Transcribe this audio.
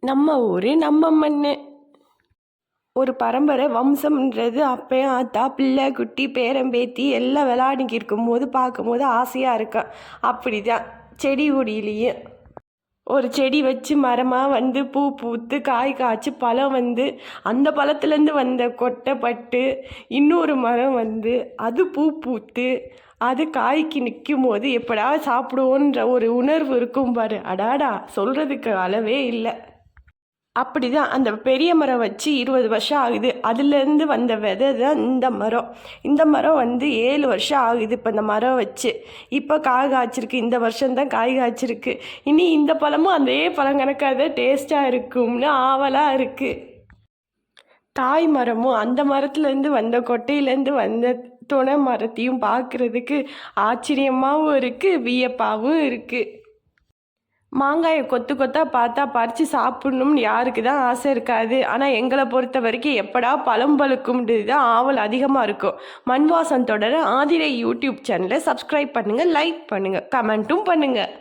நம்ம ஊர் நம்ம மண். ஒரு பரம்பரை வம்சம்ன்றது அப்பயும் ஆத்தா பிள்ளை குட்டி பேரம்பேத்தி எல்லாம் விளையாடிக்கு இருக்கும்போது பார்க்கும்போது ஆசையாக இருக்கும். அப்படி தான் செடி கொடியிலையும் ஒரு செடி வச்சு மரமாக வந்து பூ பூத்து காய் காய்ச்சி பழம் வந்து அந்த பழத்துலேருந்து வந்த கொட்டை பட்டு இன்னொரு மரம் வந்து அது பூ பூத்து அது காய்க்கு நிற்கும் போது எப்படா சாப்பிடுவோன்ற ஒரு உணர்வு இருக்கும் பாரு. அடாடா, சொல்கிறதுக்கு அளவே இல்லை. அப்படி தான் அந்த பெரிய மரம் வச்சு 20 வருஷம் ஆகுது. அதுலேருந்து வந்த விதை தான் இந்த மரம். இந்த மரம் வந்து 7 வருஷம் ஆகுது இப்போ இந்த மரம் வச்சு. இப்போ காய் காய்ச்சிருக்கு, இந்த வருஷம்தான் காய் காய்ச்சிருக்கு. இனி இந்த பழமும் அதே பழம் கணக்காக டேஸ்ட்டாக இருக்கும்னு ஆவலாக இருக்குது. தாய் மரமும் அந்த மரத்துலேருந்து வந்த கொட்டையிலேருந்து வந்த துணை மரத்தையும் பார்க்குறதுக்கு ஆச்சரியமாகவும் இருக்குது, வியப்பாகவும் இருக்குது. மாங்காயை கொத்து கொத்தாக பார்த்தா பறித்து சாப்பிட்ணும்னு யாருக்கு தான் ஆசை இருக்காது. ஆனால் எங்களை பொறுத்த வரைக்கும் எப்படா பழம் பழுக்கும்ன்றது தான் ஆவல் அதிகமாக இருக்கும். மண் வாசம் தொடர ஆதிரை யூடியூப் சேனலை சப்ஸ்கிரைப் பண்ணுங்கள், லைக் பண்ணுங்கள், கமெண்ட்டும் பண்ணுங்கள்.